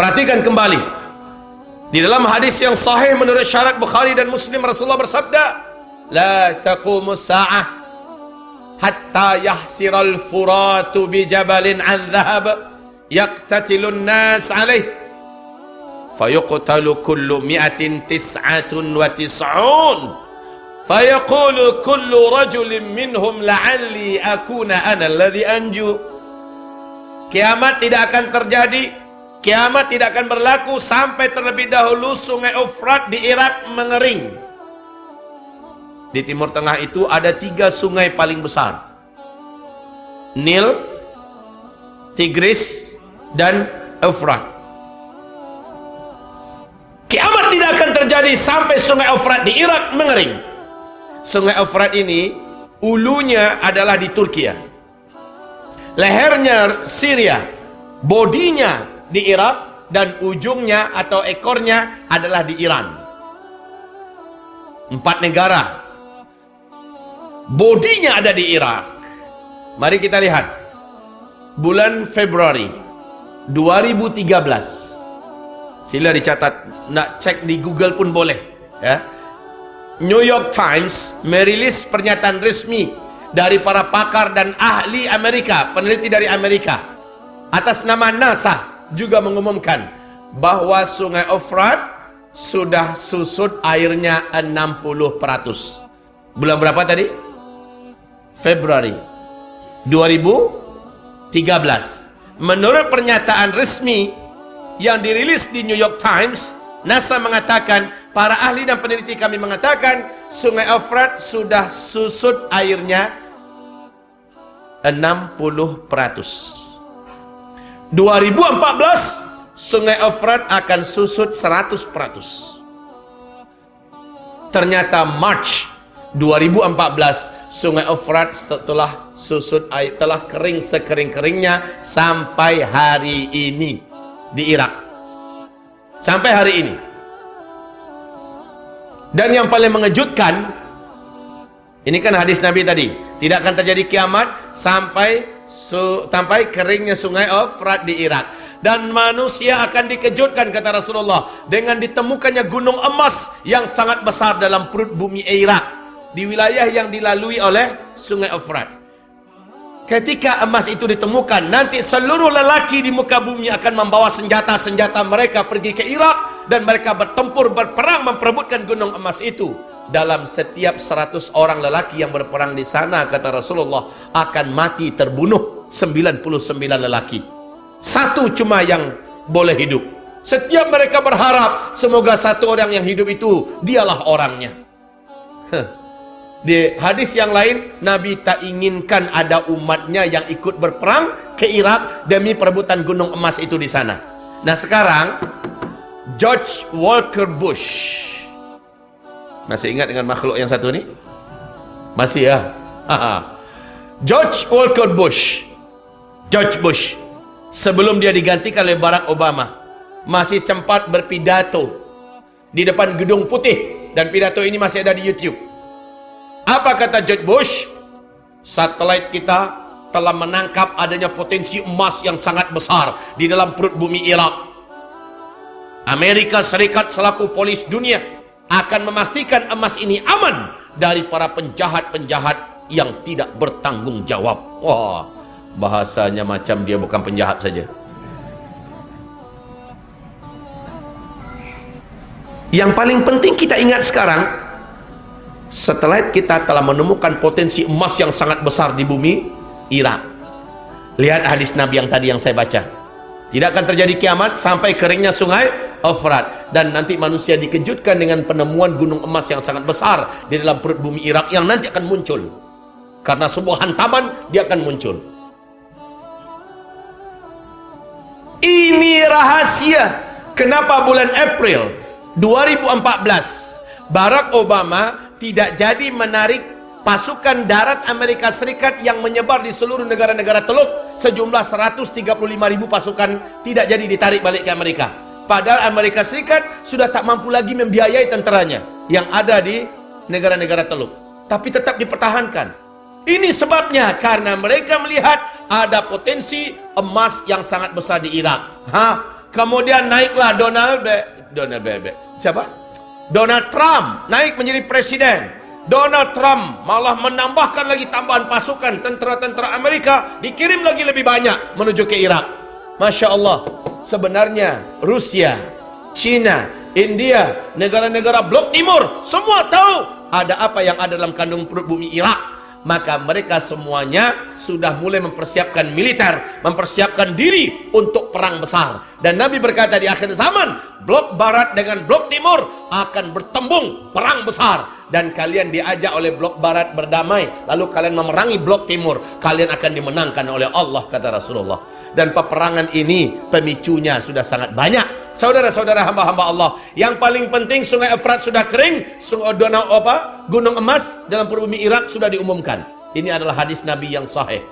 Perhatikan kembali. Di dalam hadis yang sahih menurut syarat Bukhari dan Muslim, Rasulullah bersabda, "La taqumus sa'ah hatta yahsiral furatu bi jabalin an dhahab yaqtatilun nas alaih fayuqtalu kullu mi'atin tis'atun wa tis'un fayaqulu kullu rajulin minhum la'alli akuna ana alladhi anju." Kiamat tidak akan terjadi, kiamat tidak akan berlaku sampai terlebih dahulu sungai Efrat di Irak mengering. Di Timur Tengah itu ada 3 sungai paling besar: Nil, Tigris, dan Efrat. Kiamat tidak akan terjadi sampai sungai Efrat di Irak mengering. Sungai Efrat ini ulunya adalah di Turki, lehernya Syria, bodinya di Irak, dan ujungnya atau ekornya adalah di Iran. 4 negara, bodinya ada di Irak. Mari kita lihat bulan Februari 2013. Sila dicatat, nak cek di Google pun boleh ya. New York Times merilis pernyataan resmi dari para pakar dan ahli Amerika, peneliti dari Amerika, atas nama NASA, juga mengumumkan bahwa sungai Efrat sudah susut airnya 60%. Bulan berapa tadi? Februari 2013. Menurut pernyataan resmi yang dirilis di New York Times, NASA mengatakan, para ahli dan peneliti kami mengatakan, sungai Efrat sudah susut airnya 60%. 2014 sungai Efrat akan susut 100%. Ternyata March 2014 sungai Efrat setelah susut air, telah kering sekering-keringnya sampai hari ini di Irak. Sampai hari ini. Dan yang paling mengejutkan, ini kan hadis Nabi tadi, tidak akan terjadi kiamat sampai keringnya sungai Efrat di Irak. Dan manusia akan dikejutkan, kata Rasulullah, dengan ditemukannya gunung emas yang sangat besar dalam perut bumi Irak, di wilayah yang dilalui oleh sungai Efrat. Ketika emas itu ditemukan, nanti seluruh lelaki di muka bumi akan membawa senjata-senjata mereka pergi ke Irak, dan mereka bertempur, berperang, memperebutkan gunung emas itu. Dalam setiap 100 orang lelaki yang berperang di sana, kata Rasulullah, akan mati terbunuh 99 lelaki. Satu cuma yang boleh hidup. Setiap mereka berharap semoga satu orang yang hidup itu dialah orangnya. Di hadis yang lain, Nabi tak inginkan ada umatnya yang ikut berperang ke Irak demi perebutan gunung emas itu di sana. Nah sekarang George Walker Bush, masih ingat dengan makhluk yang satu ini? Masih ya? George Walker Bush, George Bush, sebelum dia digantikan oleh Barack Obama, masih sempat berpidato di depan Gedung Putih, dan pidato ini masih ada di YouTube. Apa kata George Bush? Satelit kita telah menangkap adanya potensi emas yang sangat besar di dalam perut bumi Irak. Amerika Serikat selaku polis dunia akan memastikan emas ini aman dari para penjahat-penjahat yang tidak bertanggung jawab. Wah, bahasanya macam dia bukan penjahat saja. Yang paling penting kita ingat sekarang, satelit kita telah menemukan potensi emas yang sangat besar di bumi Irak. Lihat hadis Nabi yang tadi yang saya baca. Tidak akan terjadi kiamat sampai keringnya sungai Efrat, dan nanti manusia dikejutkan dengan penemuan gunung emas yang sangat besar di dalam perut bumi Irak yang nanti akan muncul. Karena sebuah hantaman dia akan muncul. Ini rahasia kenapa bulan April 2014 Barack Obama tidak jadi menarik pasukan darat Amerika Serikat yang menyebar di seluruh negara-negara Teluk sejumlah 135.000 pasukan, tidak jadi ditarik balik ke Amerika. Padahal Amerika Serikat sudah tak mampu lagi membiayai tenteranya yang ada di negara-negara Teluk, tapi tetap dipertahankan. Ini sebabnya karena mereka melihat ada potensi emas yang sangat besar di Irak. Kemudian naiklah Donald Trump naik menjadi presiden. Donald Trump malah menambahkan lagi tambahan pasukan, tentara-tentara Amerika dikirim lagi lebih banyak menuju ke Irak. Masya Allah, sebenarnya Rusia, China, India, negara-negara blok timur semua tahu ada apa yang ada dalam kandung perut bumi Irak. Maka mereka semuanya sudah mulai mempersiapkan militer, mempersiapkan diri untuk perang besar. Dan Nabi berkata di akhir zaman, blok barat dengan blok timur akan bertembung perang besar. Dan kalian diajak oleh blok barat berdamai, lalu kalian memerangi blok timur, kalian akan dimenangkan oleh Allah, kata Rasulullah. Dan peperangan ini pemicunya sudah sangat banyak. Saudara-saudara hamba-hamba Allah, yang paling penting Sungai Efrat sudah kering, Gunung Emas dalam perut bumi Irak sudah diumumkan. Ini adalah hadis Nabi yang sahih.